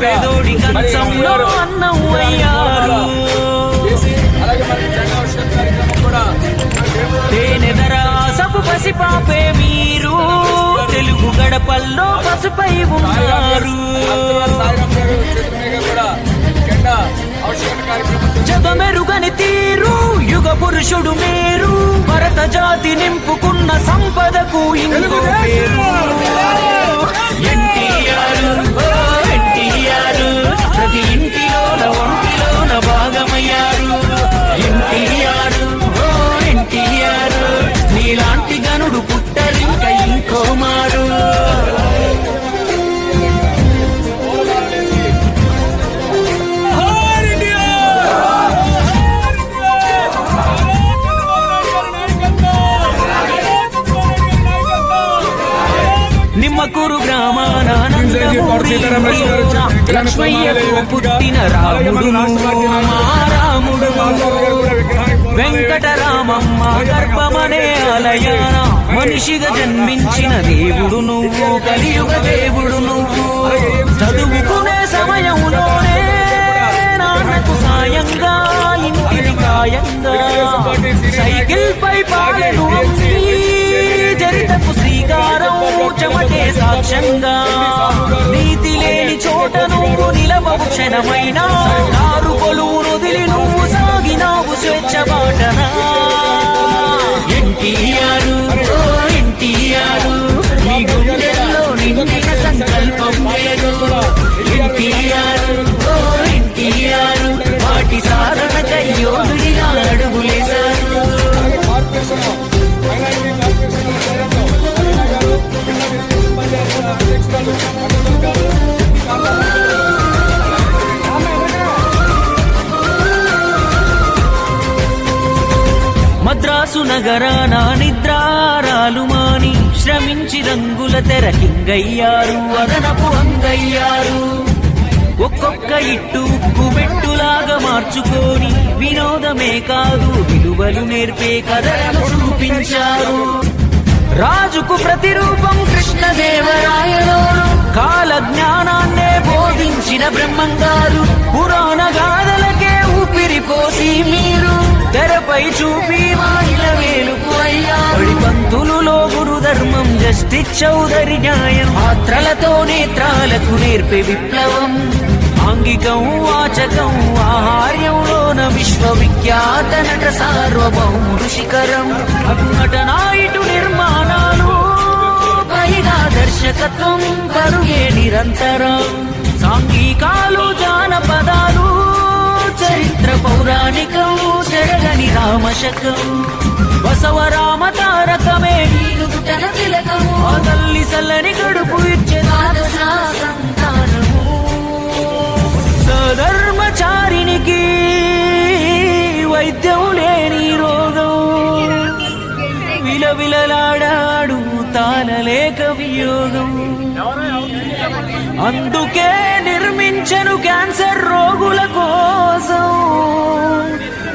పేదోడి కంచంలో అన్నం అయ్యారు. తేనెదర ఆసపు పసిపాపే మీరు, తెలుగు గడపల్లో పసుపై ఉన్నారు. జగమెరుగని తీరు యుగ పురుషుడు మీరు, భరత జాతి నింపుకున్న సంపదకు ఇంకో పేరు. ఎన్టీఆర్ ఎన్టీఆర్ ప్రతి ఇంటిలోన ఒంటిలోన భాగమయ్యారు. ఎన్టీఆర్ ఎన్టీఆర్ నీలాంటి గనుడు పుట్టరింక ఇంకో మారు. నిమ్మకూరు గ్రామాన లక్ష్మయ్యకు పుట్టిన రాముడు మా రాముడు. వెంకటరామమ్మ గర్భమనే ఆలయాన మనిషిగా జన్మించిన దేవుడు నువ్వు, కలియుగ దేవుడు నువ్వు. చదువుకునే సమయంలోనే నాన్నకు సాయంగా ఇంటిని కాయంగా, సైకిల్ పై పాలెను చరితకు శ్రీకారం చెమటే సాక్ష్యంగా. నీతి లేని చోట నువ్వు నిలవవు క్షణమైనా, కారు కొలువు వదిలి నువ్వు సాగినావు స్వేచ్ఛ బాటనా. ఎన్టీఆర్ ఎన్టీఆర్ నీ గుండెల్లో నిండిన సంకల్పం లేదు. ఎన్టీఆర్ ఎన్టీఆర్ వాటి సాధనకై యోధుడిగా అడుగులేశారు. మద్రాసు నగరాన నిద్రారాలు మాని శ్రమించి రంగుల తెరకింగయ్యారు, అదనపు అంగయ్యారు. ఒక్కొక్క ఇట్టు ఉక్కుబెట్టులాగా మార్చుకొని వినోదమే కాదు విలువలు నేర్పే కథలను చూపించారు. రాజుకు ప్రతిరూపం కృష్ణదేవరాయలు, కాల జ్ఞానాన్నే బోధించిన బ్రహ్మంగారు. పురాణ గాథలకే ఊపిరిపోసి మీరు తెరపై చూపి మాయిల వేలుకు అయ్యారు. పంతులులో గురు ధర్మం, జస్టిస్ చౌదరి న్యాయం, పాత్రలతో నేత్రాలకు నేర్పే విప్లవం. ఆంగికం వాచకం ఆహార్యంలోన విశ్వవిఖ్యాత నట సార్వభౌముడు శిఖరం. నటనాయిటు నిర్మాణాలు పైగా దర్శకత్వం కరుగే నిరంతరం. సాంఘికాలు జానపదాలు చరిత్ర పౌరాణికం చెరగని రామశకం. బసవరామ తారకమే ఆ తల్లి సల్లని కడుపు ఇచ్చే సంతానము. సధర్మచారినికి వైద్యం లేని రోగం, విలవిలలాడాడు తాళలేక వియోగం. అందుకే నిర్మించను క్యాన్సర్ రోగుల కోసం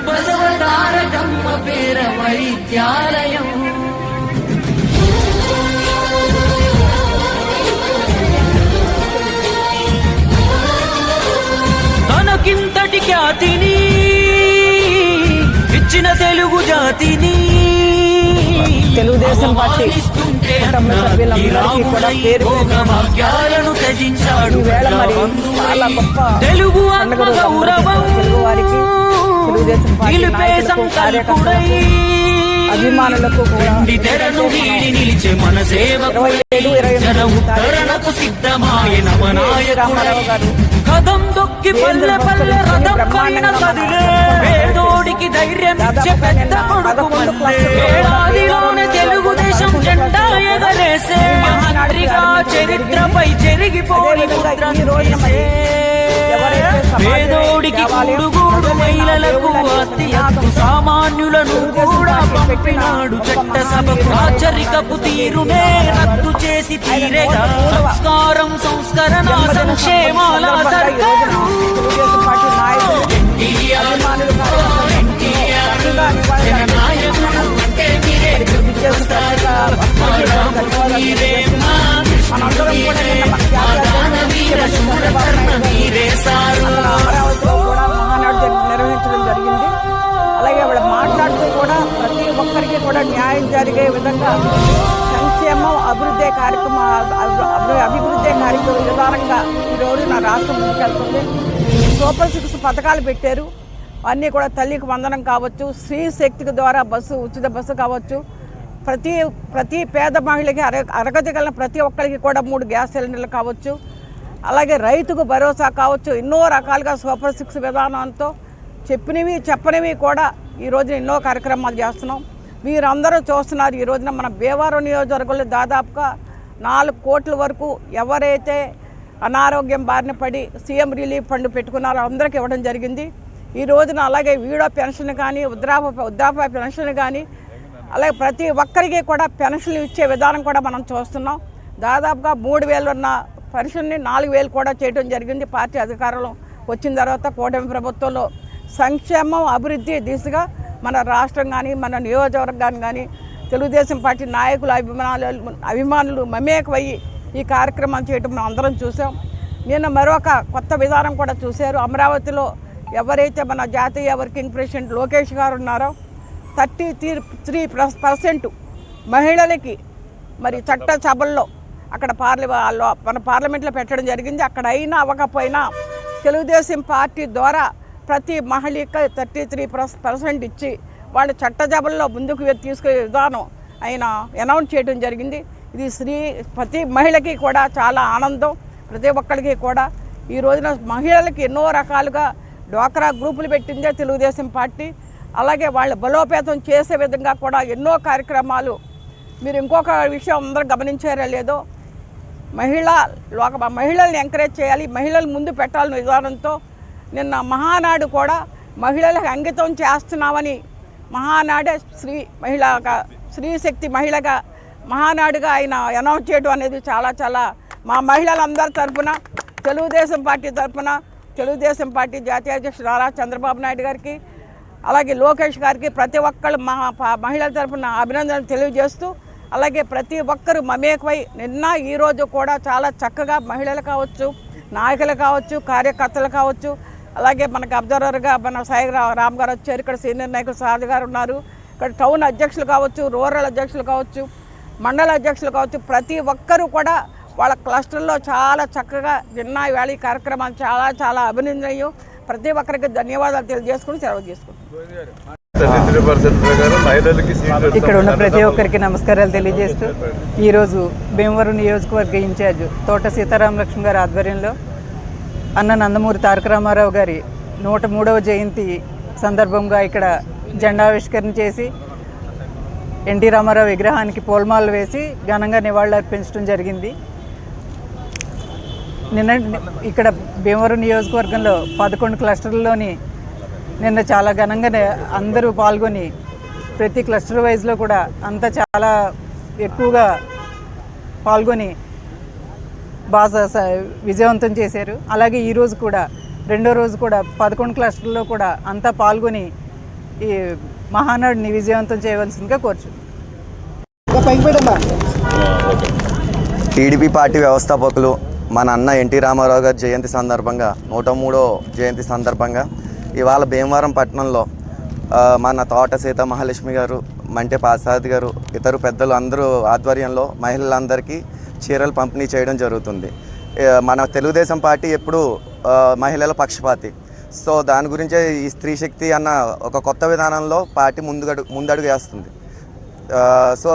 బసవతారకమ్మ పేర వైద్యాలయం. తనకింతటి ఖ్యాతిని ఇచ్చిన తెలుగు జాతిని తెలుగుదేశం పార్టీ కుటుంబ సభ్యులందరికీ కూడా పేరు త్యజించాడు. చాలా గొప్ప తెలుగు గౌరవం వారికి తెలుగుదేశం పార్టీ అభిమానులకు కూడా నిలిచే మన సేవకు సిద్ధమాయన రామారావు గారు కదం దొక్కి పల్లె పల్లె రథం పైన కదిలే పేదోడికి ధైర్యం ఇచ్చే పెద్ద కొడుకు మల్లె. తెలుగుదేశం జెండా ఎగరేసే మంత్రిగా చరిత్రపై చెరిగిపోయి పేదోడికి కూడుగూడు మహిళలకు ఆస్తి హక్కు సామాన్యులను కూడా పంపినాడు చట్టసభకు. రాచరికపు తీరునే రద్దు చేసి తీరేగా సంస్కారం సంస్కరణ సంక్షేమాల సర్కారు. మనందరం కూడా అభివృద్ధి కార్యక్రమ విధానంగా ఈరోజు నా రాష్ట్రం ముందుకెళ్తుంది. సూపర్ 6 పథకాలు పెట్టారు. అన్నీ కూడా తల్లికి వందనం కావచ్చు, స్త్రీ శక్తికి ద్వారా ఉచిత బస్సు కావచ్చు, ప్రతి పేద మహిళకి అర్హత కలిగిన ప్రతి ఒక్కరికి కూడా 3 గ్యాస్ సిలిండర్లు కావచ్చు, అలాగే రైతుకు భరోసా కావచ్చు. ఎన్నో రకాలుగా సూపర్ 6 విధానంతో చెప్పినవి చెప్పనివి కూడా ఈరోజు ఎన్నో కార్యక్రమాలు చేస్తున్నాం. మీరందరూ చూస్తున్నారు. ఈ రోజున మన భీమవరం నియోజకవర్గంలో దాదాపుగా 4 కోట్ల వరకు ఎవరైతే అనారోగ్యం బారిన పడి సీఎం రిలీఫ్ ఫండ్ పెట్టుకున్నారో అందరికీ ఇవ్వడం జరిగింది. ఈ రోజున అలాగే వీడో పెన్షన్ కానీ వృద్ధాప్య పెన్షన్ కానీ అలాగే ప్రతి ఒక్కరికి కూడా పెన్షన్లు ఇచ్చే విధానం కూడా మనం చూస్తున్నాం. దాదాపుగా 3,000 ఉన్న పెన్షన్ని 4,000 కూడా చేయడం జరిగింది. పార్టీ అధికారంలో వచ్చిన తర్వాత కూటమి ప్రభుత్వంలో సంక్షేమం అభివృద్ధి దిశగా మన రాష్ట్రం కానీ మన నియోజకవర్గాన్ని కానీ తెలుగుదేశం పార్టీ నాయకులు అభిమానులు మమేకమయ్యి ఈ కార్యక్రమం చేయడం మనం అందరం చూసాం. నిన్న మరొక కొత్త విధానం కూడా చూశారు. అమరావతిలో ఎవరైతే మన జాతీయ వర్కింగ్ ప్రెసిడెంట్ లోకేష్ గారు ఉన్నారో 33% మహిళలకి మరి చట్ట సభల్లో అక్కడ మన పార్లమెంట్లో పెట్టడం జరిగింది. అక్కడ అయినా అవ్వకపోయినా తెలుగుదేశం పార్టీ ద్వారా ప్రతి మహిళకి 33% ఇచ్చి వాళ్ళు చట్టసభల్లో ముందుకు తీసుకునే విధానం ఆయన అనౌన్స్ చేయడం జరిగింది. ఇది ప్రతి మహిళకి కూడా చాలా ఆనందం. ప్రతి ఒక్కరికి కూడా ఈ రోజున మహిళలకి ఎన్నో రకాలుగా డ్వాక్రా గ్రూపులు పెట్టిందే తెలుగుదేశం పార్టీ. అలాగే వాళ్ళు బలోపేతం చేసే విధంగా కూడా ఎన్నో కార్యక్రమాలు. మీరు ఇంకొక విషయం అందరూ గమనించారో లేదో, మహిళల్ని ఎంకరేజ్ చేయాలి, మహిళలు ముందు పెట్టాలని విధానంతో నిన్న మహానాడు కూడా మహిళలకు అంకితం చేస్తున్నామని మహానాడే స్త్రీ శక్తి మహిళగా మహానాడుగా ఆయన అనౌన్స్ చేయడం అనేది చాలా మా మహిళలందరి తరఫున తెలుగుదేశం పార్టీ తరఫున తెలుగుదేశం పార్టీ జాతీయ అధ్యక్షుడు నారా చంద్రబాబు నాయుడు గారికి అలాగే లోకేష్ గారికి ప్రతి ఒక్కళ్ళు మహిళల తరఫున అభినందనలు తెలియజేస్తూ, అలాగే ప్రతి ఒక్కరు మమేకమై నిన్న ఈరోజు కూడా చాలా చక్కగా మహిళలు కావచ్చు, నాయకులు కావచ్చు, కార్యకర్తలు కావచ్చు, అలాగే మనకు అబ్జర్వర్గా మన సాయి రామ్ గారు వచ్చారు. ఇక్కడ సీనియర్ నాయకులు సారథి గారు ఉన్నారు. ఇక్కడ టౌన్ అధ్యక్షులు కావచ్చు, రూరల్ అధ్యక్షులు కావచ్చు, మండల అధ్యక్షులు కావచ్చు, ప్రతి ఒక్కరూ కూడా వాళ్ళ క్లస్టర్లో చాలా చక్కగా నిన్న వేళ ఈ కార్యక్రమాలు చాలా అభినందనీయం. ప్రతి ఒక్కరికి ధన్యవాదాలు తెలియజేసుకుని సెలవు చేసుకుంటాం. ఇక్కడ ఉన్న ప్రతి ఒక్కరికి నమస్కారాలు తెలియజేస్తూ ఈరోజు భీమవరం నియోజకవర్గ ఇన్ఛార్జ్ తోట సీతారామలక్ష్మి గారి ఆధ్వర్యంలో అన్న నందమూరి తారక రామారావు గారి 103వ జయంతి సందర్భంగా ఇక్కడ జెండావిష్కరణ చేసి ఎన్టీ రామారావు విగ్రహానికి పూలమాలలు వేసి ఘనంగా నివాళులు అర్పించడం జరిగింది. నిన్న ఇక్కడ భీమవరం నియోజకవర్గంలో 11 క్లస్టర్లలోని నిన్న చాలా ఘనంగా అందరూ పాల్గొని ప్రతి క్లస్టర్ వైజ్లో కూడా అంతా చాలా ఎక్కువగా పాల్గొని బాగా విజయవంతం చేశారు. అలాగే ఈరోజు కూడా రెండో రోజు కూడా 11 క్లస్టర్లో కూడా అంతా పాల్గొని ఈ మహానాడుని విజయవంతం చేయవలసిందిగా కోరుచున్నాను. టీడీపీ పార్టీ వ్యవస్థాపకులు మన అన్న ఎన్టీ రామారావు గారి జయంతి సందర్భంగా 103వ జయంతి సందర్భంగా ఇవాళ భీమవరం పట్టణంలో మన తోట సీత మహాలక్ష్మి గారు, మంటే పాసాద్ గారు, ఇతర పెద్దలు అందరూ ఆధ్వర్యంలో మహిళలందరికీ చీరలు పంపిణీ చేయడం జరుగుతుంది. మన తెలుగుదేశం పార్టీ ఎప్పుడు మహిళల పక్షపాతి. సో దాని గురించే ఈ స్త్రీ శక్తి అన్న ఒక కొత్త విధానంలో పార్టీ ముందడుగు వేస్తుంది. సో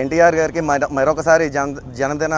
ఎన్టీఆర్ గారికి మరొకసారి జనదిన